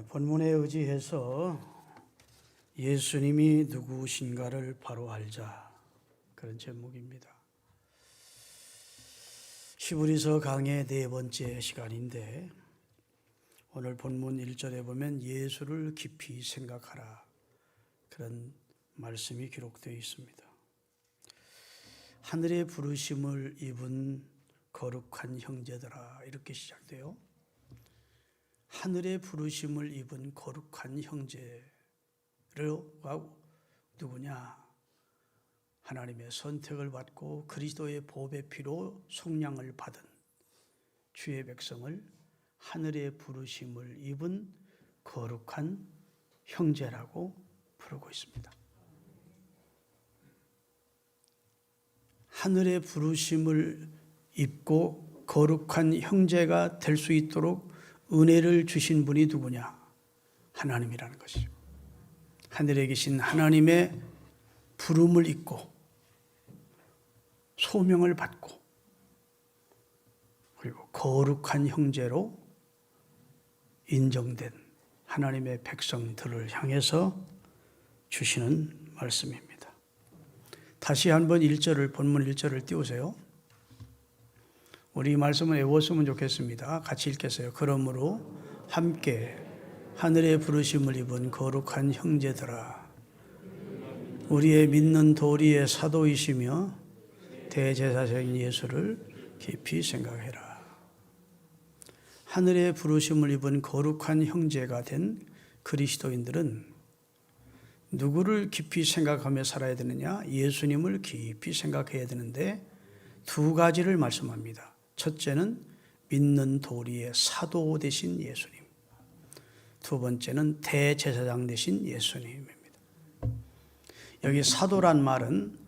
본문에 의지해서 예수님이 누구신가를 바로 알자, 그런 제목입니다. 히브리서 강의 4번째 시간인데 오늘 본문 1절에 보면 예수를 깊이 생각하라, 그런 말씀이 기록되어 있습니다. 하늘의 부르심을 입은 거룩한 형제들아, 이렇게 시작돼요. 하늘의 부르심을 입은 거룩한 형제가 누구냐? 하나님의 선택을 받고 그리스도의 보배 피로 속량을 받은 주의 백성을 하늘의 부르심을 입은 거룩한 형제라고 부르고 있습니다. 하늘의 부르심을 입고 거룩한 형제가 될 수 있도록 은혜를 주신 분이 누구냐? 하나님이라는 것이죠. 하늘에 계신 하나님의 부름을 입고 소명을 받고 그리고 거룩한 형제로 인정된 하나님의 백성들을 향해서 주시는 말씀입니다. 다시 한번 본문 1절을 띄우세요. 우리 말씀을 외웠으면 좋겠습니다. 같이 읽겠어요. 그러므로 함께 하늘의 부르심을 입은 거룩한 형제들아, 우리의 믿는 도리의 사도이시며 대제사장인 예수를 깊이 생각해라. 하늘의 부르심을 입은 거룩한 형제가 된 그리스도인들은 누구를 깊이 생각하며 살아야 되느냐? 예수님을 깊이 생각해야 되는데 두 가지를 말씀합니다. 첫째는 믿는 도리의 사도 되신 예수님, 두 번째는 대제사장 되신 예수님입니다. 여기 사도란 말은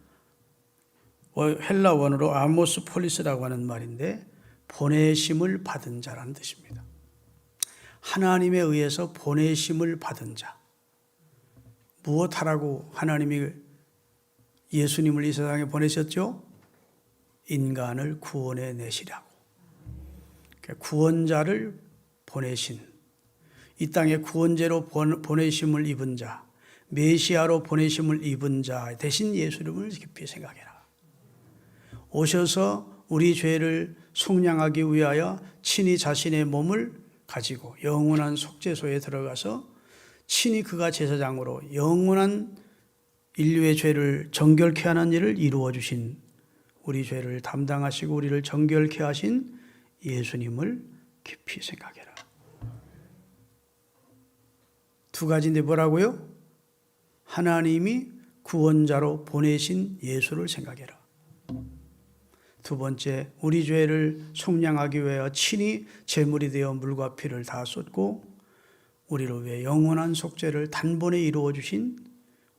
헬라 원어로 아모스 폴리스라고 하는 말인데 보내심을 받은 자라는 뜻입니다. 하나님에 의해서 보내심을 받은 자. 무엇하라고 하나님이 예수님을 이 세상에 보내셨죠? 인간을 구원해 내시라고. 구원자를 보내신, 이 땅에 구원자로 보내심을 입은 자, 메시아로 보내심을 입은 자 대신 예수님을 깊이 생각해라. 오셔서 우리 죄를 속량하기 위하여 친히 자신의 몸을 가지고 영원한 속죄소에 들어가서 친히 그가 제사장으로 영원한 인류의 죄를 정결케 하는 일을 이루어 주신, 우리 죄를 담당하시고 우리를 정결케 하신 예수님을 깊이 생각해라. 두 가지인데 뭐라고요? 하나님이 구원자로 보내신 예수를 생각해라. 두 번째, 우리 죄를 속량하기 위하여 친히 제물이 되어 물과 피를 다 쏟고 우리를 위해 영원한 속죄를 단번에 이루어 주신,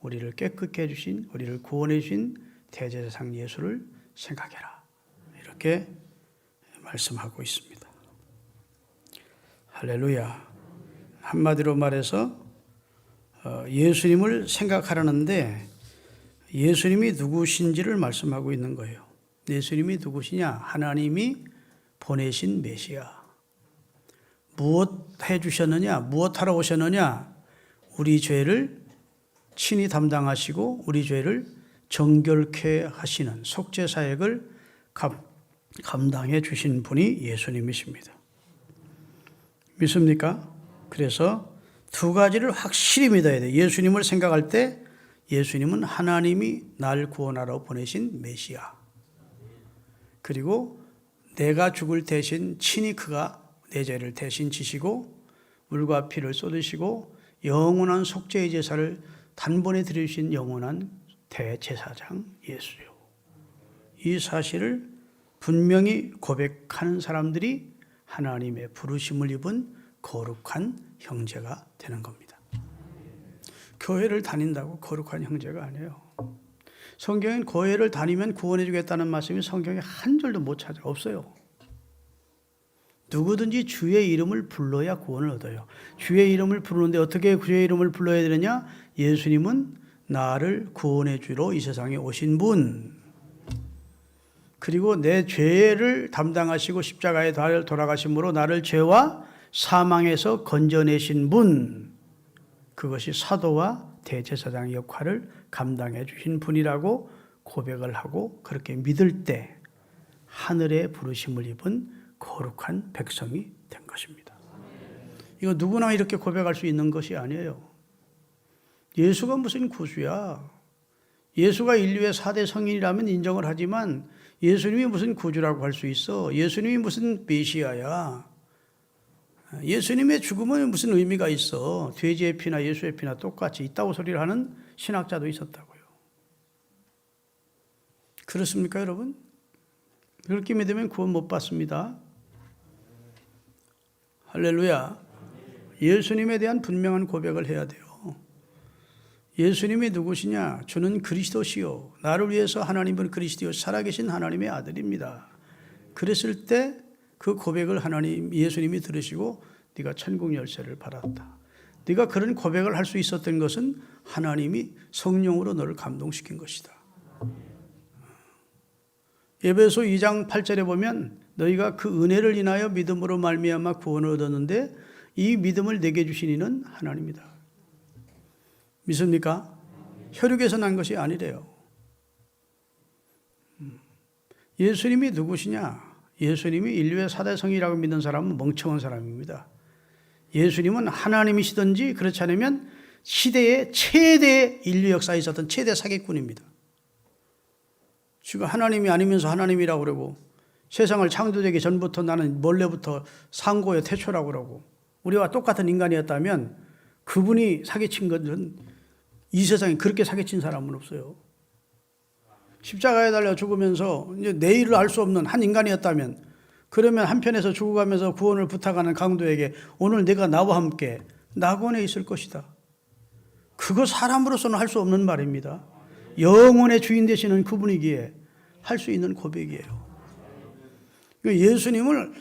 우리를 깨끗게 해주신, 우리를 구원해 주신 대제사장 예수를 생각해라. 이렇게 말씀하고 있습니다. 할렐루야. 한마디로 말해서 예수님을 생각하라는데 예수님이 누구신지를 말씀하고 있는 거예요. 예수님이 누구시냐? 하나님이 보내신 메시아. 무엇 해주셨느냐? 무엇하러 오셨느냐? 우리 죄를 친히 담당하시고 우리 죄를 정결케 하시는 속죄 사역을 감당해 주신 분이 예수님이십니다. 믿습니까? 그래서 두 가지를 확실히 믿어야 돼요. 예수님을 생각할 때 예수님은 하나님이 날 구원하러 보내신 메시아, 그리고 내가 죽을 대신 친히 그가 내 죄를 대신 지시고 물과 피를 쏟으시고 영원한 속죄의 제사를 단번에 드리신 영원한 대제사장 예수요. 이 사실을 분명히 고백하는 사람들이 하나님의 부르심을 입은 거룩한 형제가 되는 겁니다. 교회를 다닌다고 거룩한 형제가 아니에요. 성경엔 교회를 다니면 구원해 주겠다는 말씀이 성경에 한 절도 못 찾아. 없어요. 누구든지 주의 이름을 불러야 구원을 얻어요. 주의 이름을 부르는데 어떻게 주의 이름을 불러야 되느냐? 예수님은 나를 구원해 주러 이 세상에 오신 분. 그리고 내 죄를 담당하시고 십자가에 돌아가심으로 나를 죄와 사망에서 건져내신 분, 그것이 사도와 대제사장의 역할을 감당해 주신 분이라고 고백을 하고 그렇게 믿을 때 하늘의 부르심을 입은 거룩한 백성이 된 것입니다. 이거 누구나 이렇게 고백할 수 있는 것이 아니에요. 예수가 무슨 구주야. 예수가 인류의 4대 성인이라면 인정을 하지만 예수님이 무슨 구주라고 할 수 있어. 예수님이 무슨 메시아야. 예수님의 죽음은 무슨 의미가 있어. 돼지의 피나 예수의 피나 똑같이 있다고 소리를 하는 신학자도 있었다고요. 그렇습니까, 여러분? 그렇게 믿으면 구원 못 받습니다. 할렐루야. 예수님에 대한 분명한 고백을 해야 돼요. 예수님이 누구시냐? 주는 그리스도시요. 나를 위해서 하나님은 그리스도요. 살아계신 하나님의 아들입니다. 그랬을 때 그 고백을 예수님이 들으시고 네가 천국 열쇠를 받았다. 네가 그런 고백을 할 수 있었던 것은 하나님이 성령으로 너를 감동시킨 것이다. 에베소 2장 8절에 보면 너희가 그 은혜를 인하여 믿음으로 말미암아 구원을 얻었는데 이 믿음을 내게 주신 이는 하나님이다. 믿습니까? 혈육에서 난 것이 아니래요. 예수님이 누구시냐? 예수님이 인류의 4대 성이라고 믿는 사람은 멍청한 사람입니다. 예수님은 하나님이시든지 그렇지 않으면 시대의 최대 인류 역사에 있었던 최대 사기꾼입니다. 지금 하나님이 아니면서 하나님이라고 그러고 세상을 창조되기 전부터 나는 원래부터 상고의 태초라고 그러고 우리와 똑같은 인간이었다면 그분이 사기친 것은 이 세상에 그렇게 사기친 사람은 없어요. 십자가에 달려 죽으면서 이제 내일을 알 수 없는 한 인간이었다면 그러면 한편에서 죽어가면서 구원을 부탁하는 강도에게 오늘 내가 나와 함께 낙원에 있을 것이다. 그거 사람으로서는 할 수 없는 말입니다. 영혼의 주인 되시는 그분이기에 할 수 있는 고백이에요. 예수님을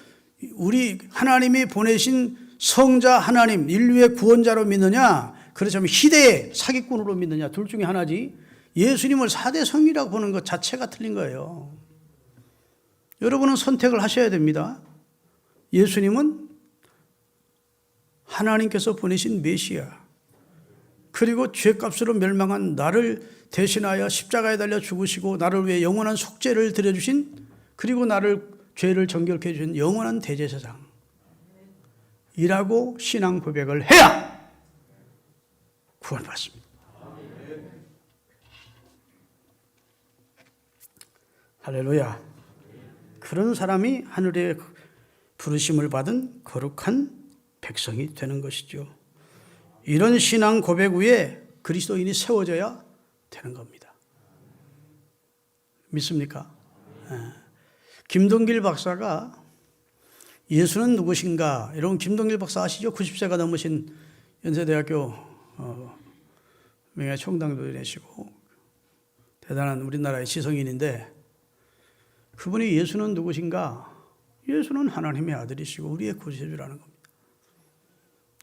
우리 하나님이 보내신 성자 하나님, 인류의 구원자로 믿느냐, 그렇다면 시대의 사기꾼으로 믿느냐, 둘 중에 하나지. 예수님을 4대 성이라고 보는 것 자체가 틀린 거예요. 여러분은 선택을 하셔야 됩니다. 예수님은 하나님께서 보내신 메시아, 그리고 죄값으로 멸망한 나를 대신하여 십자가에 달려 죽으시고 나를 위해 영원한 속죄를 드려주신, 그리고 나를 죄를 정결케 해주신 영원한 대제사장 이라고 신앙 고백을 해야 구원받습니다. 할렐루야. 그런 사람이 하늘의 부르심을 받은 거룩한 백성이 되는 것이죠. 이런 신앙 고백 위에 그리스도인이 세워져야 되는 겁니다. 믿습니까? 김동길 박사가 예수는 누구신가? 여러분 김동길 박사 아시죠? 90세가 넘으신 연세대학교 명예총장도 되시고 대단한 우리나라의 지성인인데 그분이 예수는 누구신가? 예수는 하나님의 아들이시고 우리의 구세주라는 겁니다.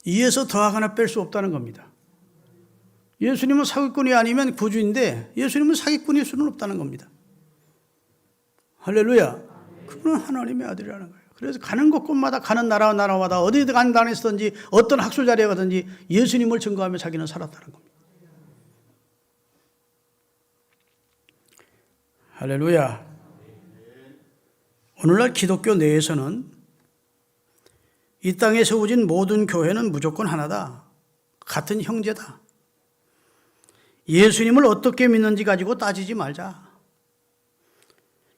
이에서 더하거나 하나 뺄 수 없다는 겁니다. 예수님은 사기꾼이 아니면 구주인데 예수님은 사기꾼일 수는 없다는 겁니다. 할렐루야. 그분은 하나님의 아들이라는 거예요. 그래서 가는 곳곳마다 가는 나라마다 어디 가는 나라에서든지 어떤 학술 자리에 가든지 예수님을 증거하며 자기는 살았다는 겁니다. 할렐루야. 오늘날 기독교 내에서는 이 땅에 세워진 모든 교회는 무조건 하나다. 같은 형제다. 예수님을 어떻게 믿는지 가지고 따지지 말자.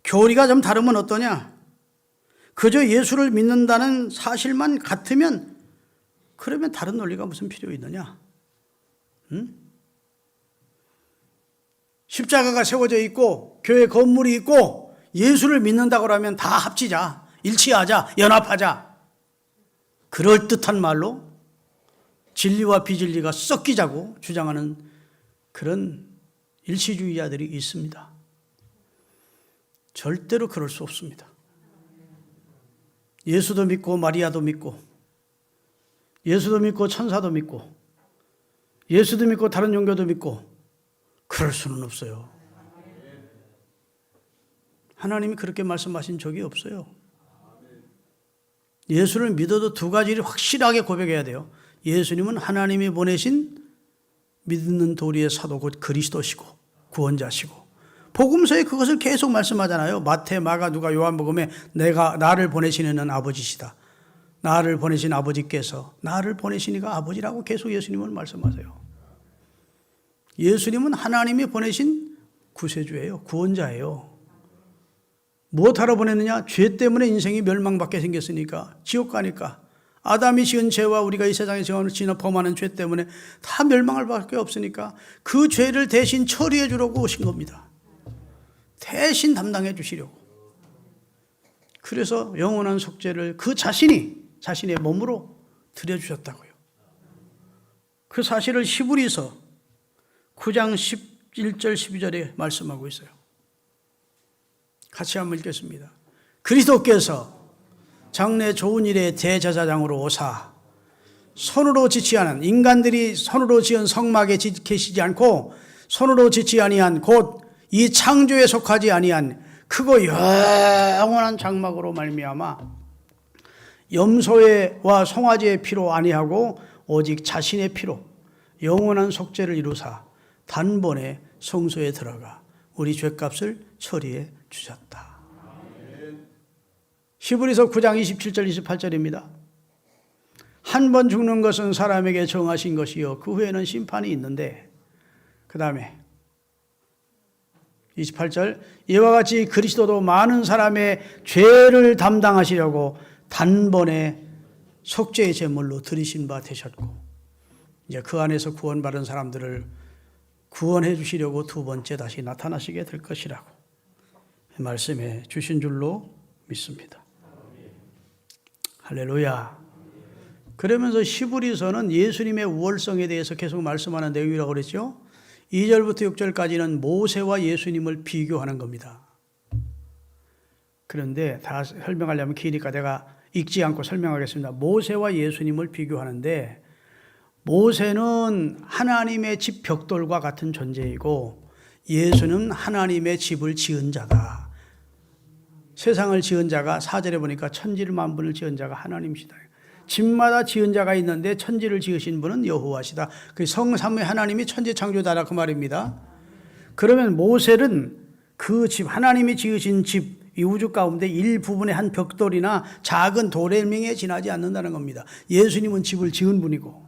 교리가 좀 다르면 어떠냐? 그저 예수를 믿는다는 사실만 같으면 그러면 다른 논리가 무슨 필요 있느냐? 응? 십자가가 세워져 있고 교회 건물이 있고 예수를 믿는다고 하면 다 합치자, 일치하자, 연합하자. 그럴듯한 말로 진리와 비진리가 섞이자고 주장하는 그런 일치주의자들이 있습니다. 절대로 그럴 수 없습니다. 예수도 믿고 마리아도 믿고 예수도 믿고 천사도 믿고 예수도 믿고 다른 종교도 믿고 그럴 수는 없어요. 하나님이 그렇게 말씀하신 적이 없어요. 예수를 믿어도 두 가지를 확실하게 고백해야 돼요. 예수님은 하나님이 보내신 믿는 도리의 사도 곧 그리스도시고 구원자시고, 복음서에 그것을 계속 말씀하잖아요. 마태, 마가, 누가, 요한복음에 나를 보내시는 아버지시다. 나를 보내신 아버지께서 나를 보내시니까 아버지라고 계속 예수님은 말씀하세요. 예수님은 하나님이 보내신 구세주예요. 구원자예요. 무엇하러 보냈느냐? 죄 때문에 인생이 멸망받게 생겼으니까, 지옥 가니까. 아담이 지은 죄와 우리가 이 세상에 지어 범하는 죄 때문에 다 멸망할 밖에 없으니까 그 죄를 대신 처리해 주려고 오신 겁니다. 대신 담당해 주시려고. 그래서 영원한 속죄를 그 자신이 자신의 몸으로 드려주셨다고요. 그 사실을 히브리서 9장 11절 12절에 말씀하고 있어요. 같이 한번 읽겠습니다. 그리스도께서 장래 좋은 일의 대제사장으로 오사 손으로 짓지 않은, 인간들이 손으로 지은 성막에 계시지 않고 손으로 짓지 아니한 곧 이 창조에 속하지 아니한 크고 영원한 장막으로 말미암아 염소와 송아지의 피로 아니하고 오직 자신의 피로 영원한 속죄를 이루사 단번에 성소에 들어가 우리 죄값을 처리해 주셨다. 히브리서 9장 27절 28절입니다. 한 번 죽는 것은 사람에게 정하신 것이요 그 후에는 심판이 있는데, 그 다음에 28절 이와 같이 그리스도도 많은 사람의 죄를 담당하시려고 단번에 속죄의 제물로 드리신 바 되셨고, 이제 그 안에서 구원받은 사람들을 구원해 주시려고 두 번째 다시 나타나시게 될 것이라고 말씀해 주신 줄로 믿습니다. 할렐루야. 그러면서 히브리서는 예수님의 우월성에 대해서 계속 말씀하는 내용이라고 그랬죠. 2절부터 6절까지는 모세와 예수님을 비교하는 겁니다. 그런데 다 설명하려면 기니까 내가 읽지 않고 설명하겠습니다. 모세와 예수님을 비교하는데, 모세는 하나님의 집 벽돌과 같은 존재이고 예수는 하나님의 집을 지은 자다. 세상을 지은 자가 4절에 보니까 천지를 만분을 지은 자가 하나님이시다. 집마다 지은 자가 있는데 천지를 지으신 분은 여호와시다. 그 성삼위 하나님이 천지 창조자라 그 말입니다. 그러면 모세는 그 집, 하나님이 지으신 집, 이 우주 가운데 일부분의 한 벽돌이나 작은 돌에명에 지나지 않는다는 겁니다. 예수님은 집을 지은 분이고,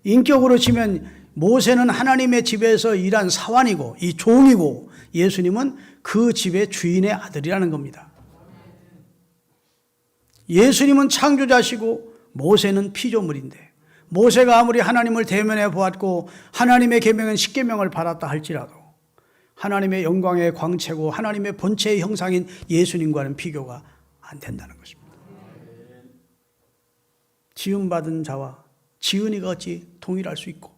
인격으로 치면 모세는 하나님의 집에서 일한 사환이고 이 종이고, 예수님은 그 집의 주인의 아들이라는 겁니다. 예수님은 창조자시고 모세는 피조물인데, 모세가 아무리 하나님을 대면해 보았고 하나님의 계명은 십계명을 받았다 할지라도 하나님의 영광의 광채고 하나님의 본체의 형상인 예수님과는 비교가 안 된다는 것입니다. 지음받은 자와 지은 이가 어찌 동일할 수 있고,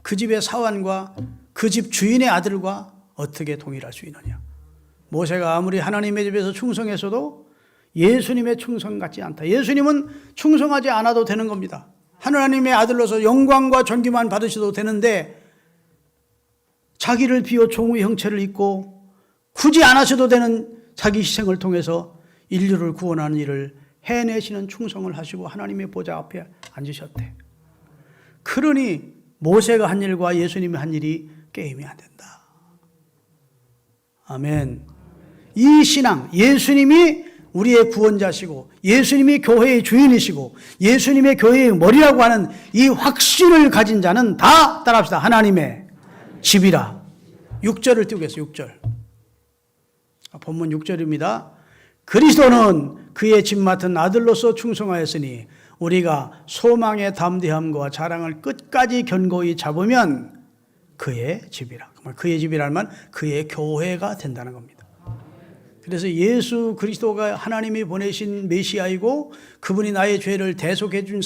그 집의 사환과 그 집 주인의 아들과 어떻게 동일할 수 있느냐. 모세가 아무리 하나님의 집에서 충성했어도 예수님의 충성 같지 않다. 예수님은 충성하지 않아도 되는 겁니다. 하나님의 아들로서 영광과 존귀만 받으셔도 되는데 자기를 비워 종의 형체를 입고 굳이 안 하셔도 되는 자기 희생을 통해서 인류를 구원하는 일을 해내시는 충성을 하시고 하나님의 보좌 앞에 앉으셨대. 그러니 모세가 한 일과 예수님이 한 일이 게임이 안 된다. 아멘. 이 신앙, 예수님이 우리의 구원자시고 예수님이 교회의 주인이시고 예수님의 교회의 머리라고 하는 이 확신을 가진 자는 다 따라합시다. 하나님의 집이라. 6절을 띄우겠어요. 6절. 본문 6절입니다. 그리스도는 그의 집 맡은 아들로서 충성하였으니 우리가 소망의 담대함과 자랑을 끝까지 견고히 잡으면 그의 집이라. 그의 집이라는 말, 그의 교회가 된다는 겁니다. 그래서 예수 그리스도가 하나님이 보내신 메시아이고 그분이 나의 죄를 대속해 준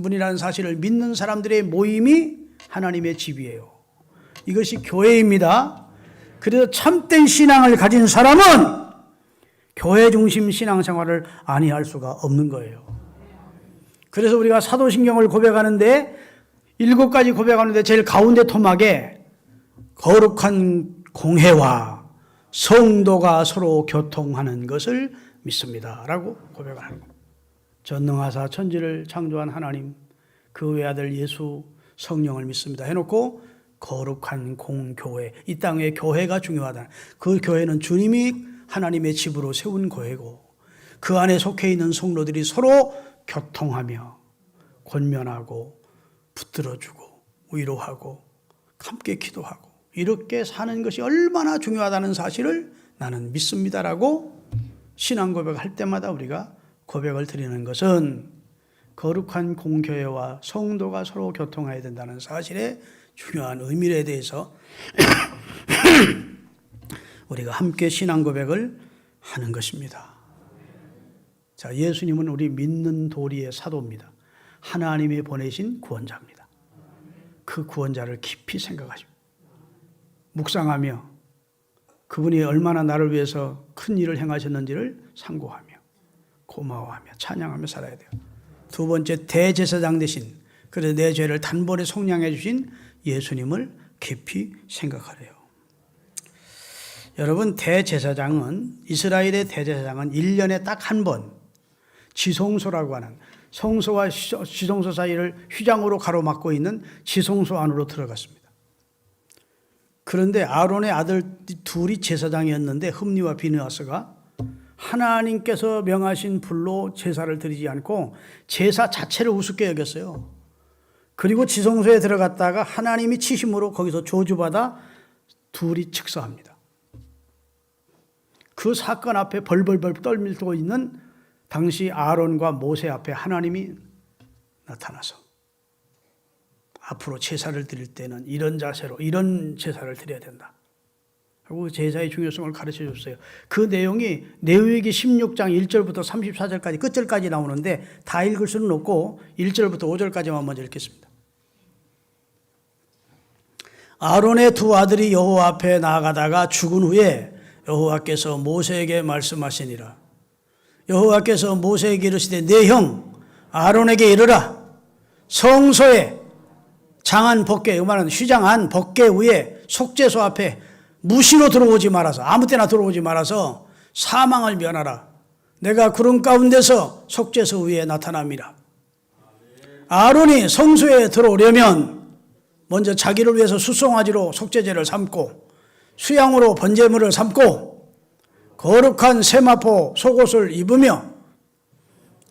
분이라는 사실을 믿는 사람들의 모임이 하나님의 집이에요. 이것이 교회입니다. 그래서 참된 신앙을 가진 사람은 교회 중심 신앙생활을 아니할 수가 없는 거예요. 그래서 우리가 사도신경을 고백하는데 7가지 고백하는데 제일 가운데 토막에 거룩한 공회와 성도가 서로 교통하는 것을 믿습니다. 라고 고백을 하는 겁니다. 전능하사 천지를 창조한 하나님, 그 외아들 예수 성령을 믿습니다 해놓고 거룩한 공교회, 이 땅의 교회가 중요하다. 그 교회는 주님이 하나님의 집으로 세운 교회고 그 안에 속해 있는 성도들이 서로 교통하며 권면하고 붙들어주고 위로하고 함께 기도하고 이렇게 사는 것이 얼마나 중요하다는 사실을 나는 믿습니다라고 신앙 고백할 때마다 우리가 고백을 드리는 것은 거룩한 공교회와 성도가 서로 교통해야 된다는 사실의 중요한 의미에 대해서 우리가 함께 신앙 고백을 하는 것입니다. 자, 예수님은 우리 믿는 도리의 사도입니다. 하나님이 보내신 구원자입니다. 그 구원자를 깊이 생각하십니다. 묵상하며 그분이 얼마나 나를 위해서 큰 일을 행하셨는지를 상고하며 고마워하며 찬양하며 살아야 돼요. 두 번째, 대제사장 대신 그래서 내 죄를 단번에 속량해 주신 예수님을 깊이 생각하래요. 여러분, 이스라엘의 대제사장은 1년에 딱 한 번 지성소라고 하는 성소와 지성소 사이를 휘장으로 가로막고 있는 지성소 안으로 들어갔습니다. 그런데 아론의 아들 둘이 제사장이었는데 흠니와 비느하스가 하나님께서 명하신 불로 제사를 드리지 않고 제사 자체를 우습게 여겼어요. 그리고 지성소에 들어갔다가 하나님이 치심으로 거기서 저주받아 둘이 즉사합니다. 그 사건 앞에 벌벌벌 떨밀고 있는 당시 아론과 모세 앞에 하나님이 나타나서 앞으로 제사를 드릴 때는 이런 자세로 이런 제사를 드려야 된다 하고 제사의 중요성을 가르쳐 줬어요. 그 내용이 레위기 16장 1절부터 34절까지 끝절까지 나오는데 다 읽을 수는 없고 1절부터 5절까지만 먼저 읽겠습니다. 아론의 두 아들이 여호와 앞에 나아가다가 죽은 후에 여호와께서 모세에게 말씀하시니라. 여호와께서 모세에게 이르시되 내 형 아론에게 이르라. 성소에 장한 법궤, 이말은 휘장한 법궤 위에 속죄소 앞에 무시로 들어오지 말아서 아무 때나 들어오지 말아서 사망을 면하라. 내가 구름 가운데서 속죄소 위에 나타남이라. 아론이 성소에 들어오려면 먼저 자기를 위해서 수송아지로 속죄제를 삼고 수양으로 번제물을 삼고 거룩한 세마포 속옷을 입으며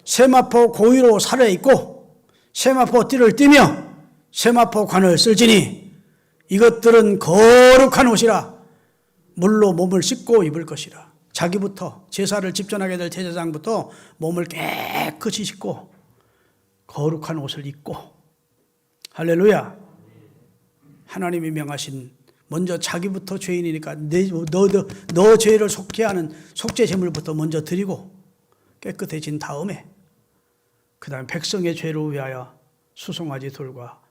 세마포 고위로 살에 입고 세마포 띠를 띠며 세마포 관을 쓸지니 이것들은 거룩한 옷이라. 물로 몸을 씻고 입을 것이라. 자기부터 제사를 집전하게 될 제사장부터 몸을 깨끗이 씻고 거룩한 옷을 입고 할렐루야. 하나님이 명하신 먼저 자기부터 죄인이니까 너 죄를 속죄하는 속죄 제물부터 먼저 드리고 깨끗해진 다음에 그 다음에 백성의 죄를 위하여 수송아지 돌과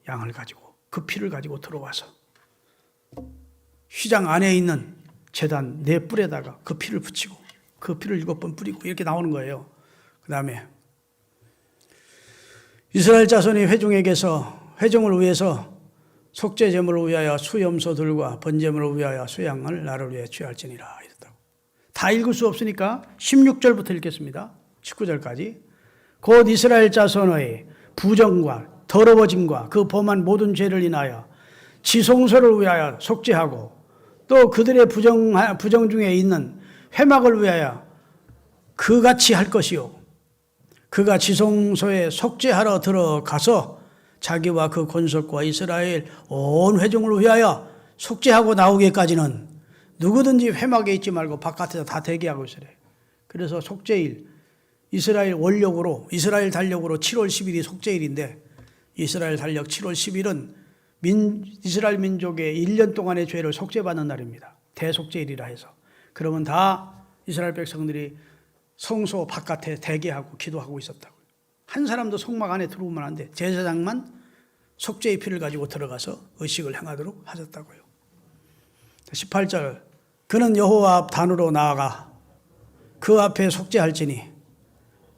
양을 가지고 그 피를 가지고 들어와서 휘장 안에 있는 제단 네 뿔에다가 그 피를 붙이고 그 피를 7번 뿌리고 이렇게 나오는 거예요. 그 다음에 이스라엘 자손이 회중을 위해서 속죄 제물을 위하여 수염소들과 번제물을 위하여 수양을 나를 위해 취할지니라 이랬다고. 다 읽을 수 없으니까 16절부터 읽겠습니다. 19절까지. 곧 이스라엘 자손의 부정과 더러워짐과 그 범한 모든 죄를 인하여 지성소를 위하여 속죄하고 또 그들의 부정 중에 있는 회막을 위하여 그같이 할 것이요. 그가 지성소에 속죄하러 들어가서 자기와 그 권속과 이스라엘 온 회중을 위하여 속죄하고 나오기까지는 누구든지 회막에 있지 말고 바깥에서 다 대기하고 있으래. 그래서 속죄일, 이스라엘 원력으로, 이스라엘 달력으로 7월 10일이 속죄일인데 이스라엘 달력 7월 10일은 이스라엘 민족의 1년 동안의 죄를 속죄받는 날입니다. 대속죄일이라 해서. 그러면 다 이스라엘 백성들이 성소 바깥에 대기하고 기도하고 있었다고요. 한 사람도 성막 안에 들어오면 안 돼. 제사장만 속죄의 피를 가지고 들어가서 의식을 행하도록 하셨다고요. 18절. 그는 여호와 앞 단으로 나아가 그 앞에 속죄할지니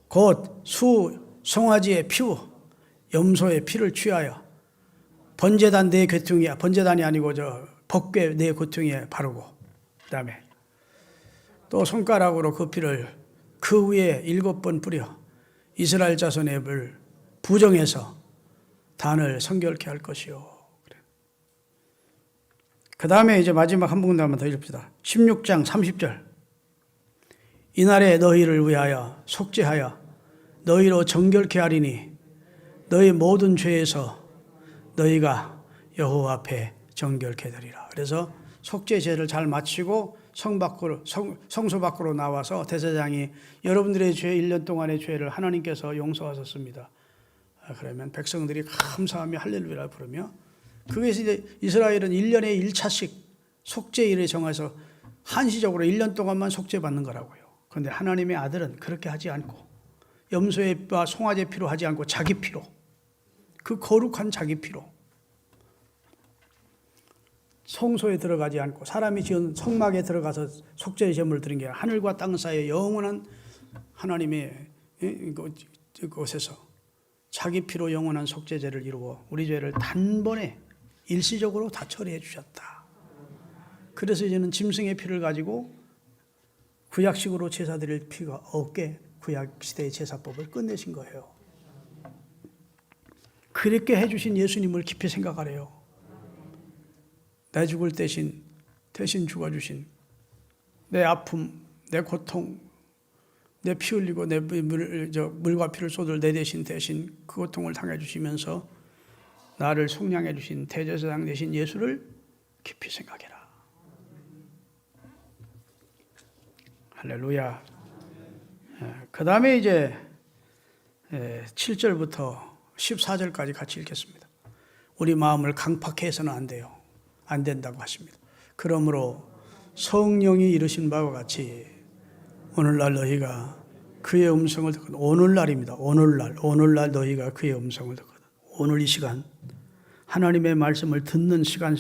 곧 송아지의 피우 염소의 피를 취하여 번제단 네 귀퉁이야. 번제단이 아니고 저 법궤 네 귀퉁이에 바르고 그다음에 또 손가락으로 그 피를 그 위에 7번 뿌려 이스라엘 자손의 을 부정해서 단을 성결케 할 것이요. 그 다음에 이제 마지막 한 부분만 더 읽읍시다. 16장 30절. 이날에 너희를 위하여 속죄하여 너희로 정결케 하리니 너희 모든 죄에서 너희가 여호와 앞에 정결케 되리라. 그래서 속죄제를 잘 마치고 성소 밖으로 나와서 대제사장이 여러분들의 죄 1년 동안의 죄를 하나님께서 용서하셨습니다. 그러면 백성들이 감사하며 할렐루야를 부르며 그게 이제 이스라엘은 1년에 1차씩 속죄일을 정해서 한시적으로 1년 동안만 속죄받는 거라고요. 그런데 하나님의 아들은 그렇게 하지 않고 염소와 송아지 피로 하지 않고 자기 피로, 그 거룩한 자기 피로 성소에 들어가지 않고 사람이 지은 성막에 들어가서 속죄의 제물을 드린 게 하늘과 땅 사이에 영원한 하나님의 곳에서 자기 피로 영원한 속죄제를 이루어 우리 죄를 단번에 일시적으로 다 처리해 주셨다. 그래서 이제는 짐승의 피를 가지고 구약식으로 제사 드릴 피가 없게 구약시대의 제사법을 끝내신 거예요. 그렇게 해주신 예수님을 깊이 생각하래요. 내 죽을 대신 죽어주신 내 아픔, 내 고통, 내 피 흘리고 내 물과 피를 쏟을 내 대신 그 고통을 당해 주시면서 나를 속량해 주신 대제사장 되신 예수를 깊이 생각해라. 할렐루야. 그 다음에 이제 7절부터 14절까지 같이 읽겠습니다. 우리 마음을 강팍해 해서는 안 돼요. 안 된다고 하십니다. 그러므로 성령이 이르신 바와 같이 오늘날 너희가 그의 음성을 듣거든. 오늘날입니다. 오늘날 너희가 그의 음성을 듣거든. 오늘 이 시간 하나님의 말씀을 듣는 시간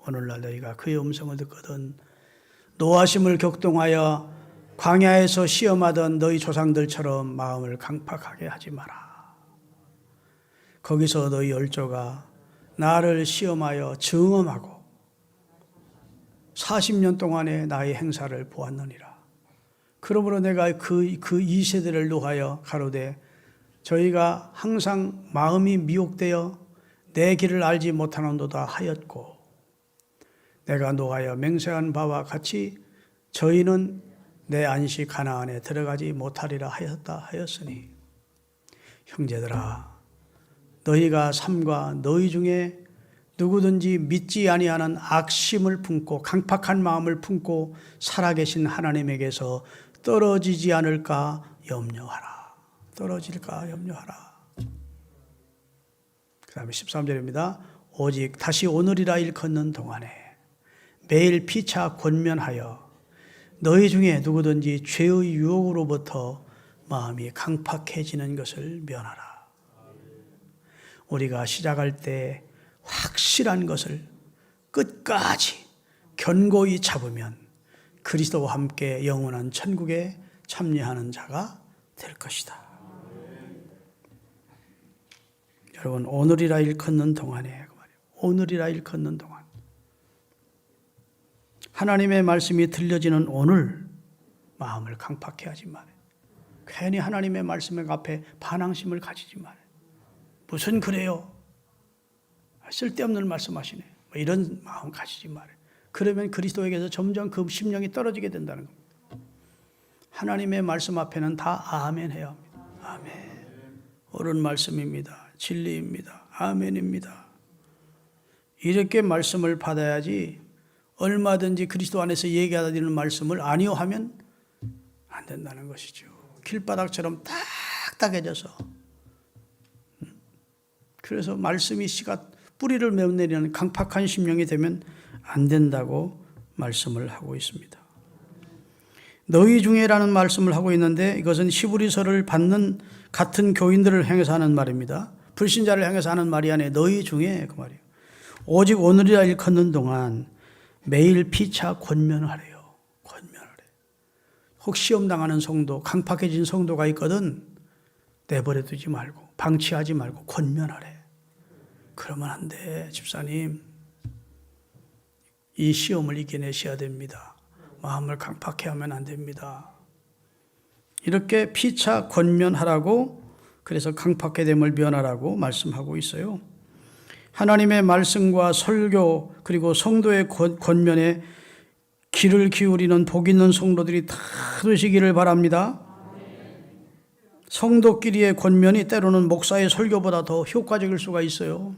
오늘날 너희가 그의 음성을 듣거든. 노하심을 격동하여 광야에서 시험하던 너희 조상들처럼 마음을 강팍하게 하지 마라. 거기서 너희 열조가 나를 시험하여 증언하고 40년 동안의 나의 행사를 보았느니라. 그러므로 내가 이 세대를 노하여 가로되 저희가 항상 마음이 미혹되어 내 길을 알지 못하는도다 하였고 내가 노하여 맹세한 바와 같이 저희는 내 안식 가나안에 들어가지 못하리라 하였으니 형제들아 너희가 삼가 너희 중에 누구든지 믿지 아니하는 악심을 품고 강팍한 마음을 품고 살아계신 하나님에게서 떨어지지 않을까 염려하라. 떨어질까 염려하라. 그 다음에 13절입니다. 오직 다시 오늘이라 일컫는 동안에 매일 피차 권면하여 너희 중에 누구든지 죄의 유혹으로부터 마음이 강팍해지는 것을 면하라. 우리가 시작할 때 확실한 것을 끝까지 견고히 잡으면 그리스도와 함께 영원한 천국에 참여하는 자가 될 것이다. 여러분 오늘이라 일컫는 동안에 오늘이라 일컫는 동안 하나님의 말씀이 들려지는 오늘 마음을 강팍해 하지 말아요. 괜히 하나님의 말씀 앞에 반항심을 가지지 말아요. 무슨 그래요? 쓸데없는 말씀하시네. 이런 마음 가지지 말아요. 그러면 그리스도에게서 점점 그 심령이 떨어지게 된다는 겁니다. 하나님의 말씀 앞에는 다 아멘 해야 합니다. 아멘. 옳은 말씀입니다. 진리입니다. 아멘입니다. 이렇게 말씀을 받아야지 얼마든지 그리스도 안에서 얘기하는 말씀을 아니요 하면 안 된다는 것이죠. 길바닥처럼 딱딱해져서 그래서 말씀이 씨가 뿌리를 내리는 강팍한 심령이 되면 안 된다고 말씀을 하고 있습니다. 너희 중에라는 말씀을 하고 있는데 이것은 히브리서를 받는 같은 교인들을 향해서 하는 말입니다. 불신자를 향해서 하는 말이 아니에요. 너희 중에 그 말이에요. 오직 오늘이라 일컫는 동안 매일 피차 권면하래요. 권면하래. 혹 시험 당하는 성도, 강팍해진 성도가 있거든 내버려 두지 말고 방치하지 말고 권면하래. 그러면 안 돼, 집사님. 이 시험을 이겨내셔야 됩니다. 마음을 강팍해 하면 안 됩니다. 이렇게 피차 권면하라고, 그래서 강팍해됨을 면하라고 말씀하고 있어요. 하나님의 말씀과 설교 그리고 성도의 권면에 귀를 기울이는 복 있는 성도들이 다 되시기를 바랍니다. 성도끼리의 권면이 때로는 목사의 설교보다 더 효과적일 수가 있어요.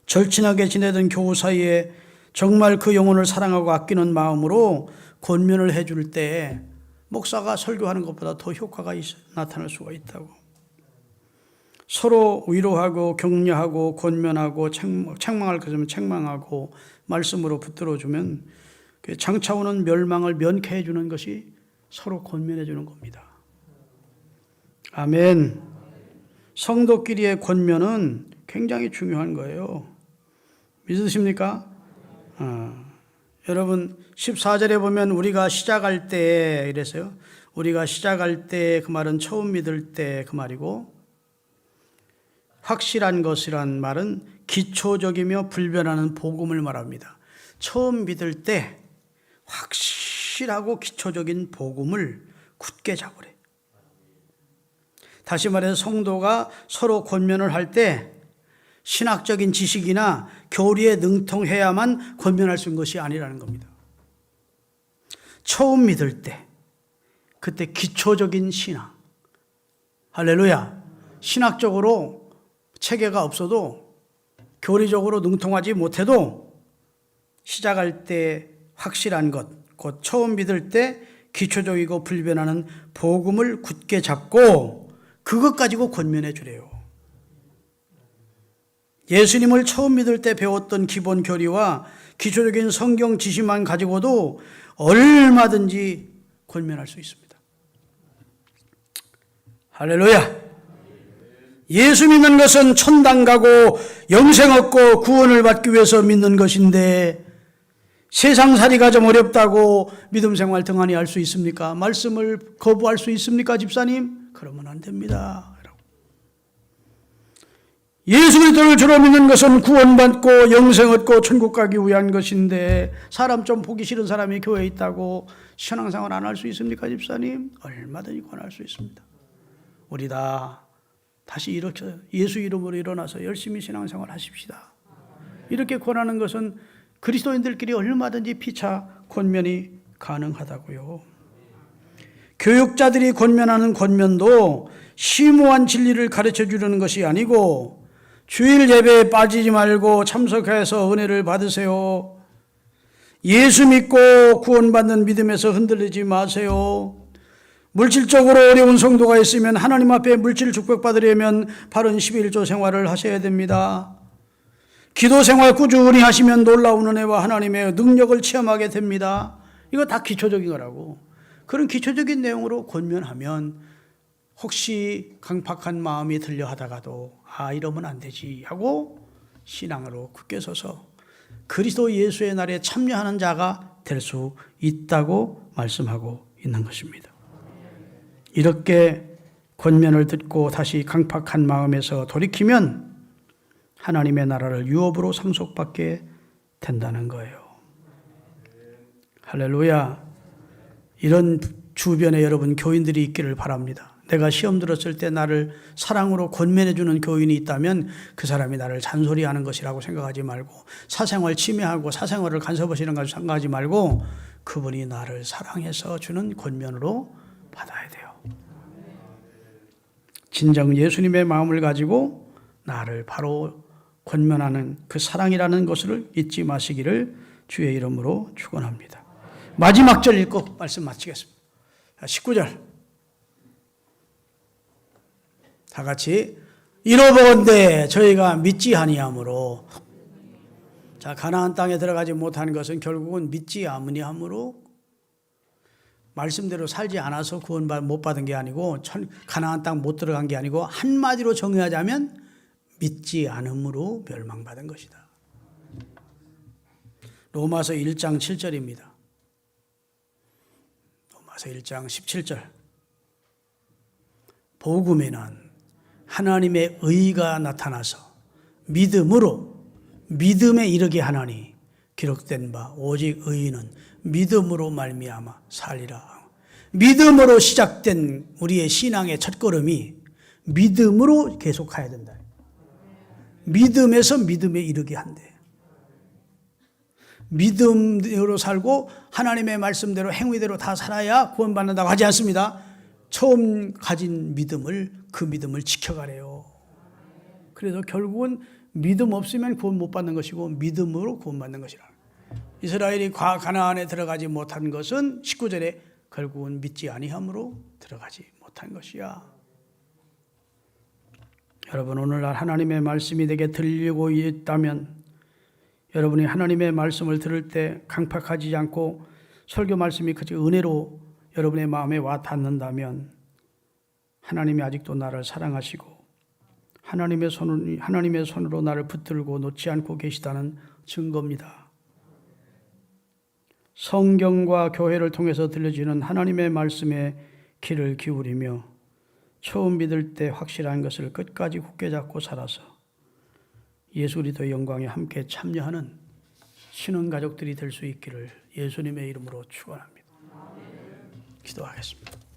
절친하게 지내던 교우 사이에 정말 그 영혼을 사랑하고 아끼는 마음으로 권면을 해줄 때 목사가 설교하는 것보다 더 효과가 나타날 수가 있다고. 서로 위로하고 격려하고 권면하고 책망할 것이면 책망하고 말씀으로 붙들어주면 장차 오는 멸망을 면케해 주는 것이 서로 권면해 주는 겁니다. 아멘. 성도끼리의 권면은 굉장히 중요한 거예요. 믿으십니까? 여러분 14절에 보면 우리가 시작할 때 이랬어요. 우리가 시작할 때 그 말은 처음 믿을 때 그 말이고, 확실한 것이란 말은 기초적이며 불변하는 복음을 말합니다. 처음 믿을 때 확실하고 기초적인 복음을 굳게 잡으래. 다시 말해서 성도가 서로 권면을 할 때 신학적인 지식이나 교리에 능통해야만 권면할 수 있는 것이 아니라는 겁니다. 처음 믿을 때, 그때 기초적인 신앙, 할렐루야, 신학적으로 체계가 없어도 교리적으로 능통하지 못해도 시작할 때 확실한 것, 곧 처음 믿을 때 기초적이고 불변하는 복음을 굳게 잡고 그것 가지고 권면해 주래요. 예수님을 처음 믿을 때 배웠던 기본 교리와 기초적인 성경 지식만 가지고도 얼마든지 권면할 수 있습니다. 할렐루야. 예수 믿는 것은 천당 가고 영생 얻고 구원을 받기 위해서 믿는 것인데 세상살이가 좀 어렵다고 믿음 생활 등한히 할 수 있습니까? 말씀을 거부할 수 있습니까, 집사님? 그러면 안 됩니다. 예수 그리스도를 주로 믿는 것은 구원받고 영생 얻고 천국 가기 위한 것인데 사람 좀 보기 싫은 사람이 교회에 있다고 신앙생활 안 할 수 있습니까, 집사님? 얼마든지 권할 수 있습니다. 우리 다 다시 이렇게 예수 이름으로 일어나서 열심히 신앙생활 하십시다. 이렇게 권하는 것은 그리스도인들끼리 얼마든지 피차 권면이 가능하다고요. 교육자들이 권면하는 권면도 심오한 진리를 가르쳐 주려는 것이 아니고 주일 예배에 빠지지 말고 참석해서 은혜를 받으세요. 예수 믿고 구원받는 믿음에서 흔들리지 마세요. 물질적으로 어려운 성도가 있으면 하나님 앞에 물질 축복받으려면 바른 11조 생활을 하셔야 됩니다. 기도 생활 꾸준히 하시면 놀라운 은혜와 하나님의 능력을 체험하게 됩니다. 이거 다 기초적인 거라고. 그런 기초적인 내용으로 권면하면 혹시 강팍한 마음이 들려 하다가도 이러면 안 되지 하고 신앙으로 굳게 서서 그리스도 예수의 날에 참여하는 자가 될 수 있다고 말씀하고 있는 것입니다. 이렇게 권면을 듣고 다시 강팍한 마음에서 돌이키면 하나님의 나라를 유업으로 상속받게 된다는 거예요. 할렐루야. 이런 주변에 여러분 교인들이 있기를 바랍니다. 내가 시험 들었을 때 나를 사랑으로 권면해 주는 교인이 있다면 그 사람이 나를 잔소리하는 것이라고 생각하지 말고, 사생활 침해하고 사생활을 간섭하시는 것을 생각하지 말고 그분이 나를 사랑해서 주는 권면으로 받아야 돼요. 진정 예수님의 마음을 가지고 나를 바로 권면하는 그 사랑이라는 것을 잊지 마시기를 주의 이름으로 축원합니다. 마지막 절 읽고 말씀 마치겠습니다. 19절 다 같이 이로보건대 저희가 믿지 아니함으로. 자, 가나안 땅에 들어가지 못한 것은 결국은 믿지 아니함으로, 말씀대로 살지 않아서 구원 못 받은 게 아니고 가나안 땅 못 들어간 게 아니고 한마디로 정의하자면 믿지 않음으로 멸망받은 것이다. 로마서 1장 7절입니다. 로마서 1장 17절. 복음에는 하나님의 의가 나타나서 믿음으로 믿음에 이르게 하나니 기록된 바 오직 의인은 믿음으로 말미암아 살리라. 믿음으로 시작된 우리의 신앙의 첫걸음이 믿음으로 계속 가야 된다. 믿음에서 믿음에 이르게 한대. 믿음으로 살고 하나님의 말씀대로 행위대로 다 살아야 구원받는다고 하지 않습니다. 처음 가진 믿음을, 그 믿음을 지켜가래요. 그래서 결국은 믿음 없으면 구원 못 받는 것이고 믿음으로 구원받는 것이라. 이스라엘이 가나안에 들어가지 못한 것은 19절에 결국은 믿지 아니함으로 들어가지 못한 것이야. 여러분, 오늘날 하나님의 말씀이 내게 들리고 있다면, 여러분이 하나님의 말씀을 들을 때 강팍하지 않고 설교 말씀이 그저 은혜로 여러분의 마음에 와 닿는다면 하나님이 아직도 나를 사랑하시고 하나님의 손으로 나를 붙들고 놓지 않고 계시다는 증거입니다. 성경과 교회를 통해서 들려지는 하나님의 말씀에 귀를 기울이며 처음 믿을 때 확실한 것을 끝까지 굳게 잡고 살아서 예수 그리스도의 영광에 함께 참여하는 신앙 가족들이 될 수 있기를 예수님의 이름으로 축원합니다. 기도하겠습니다.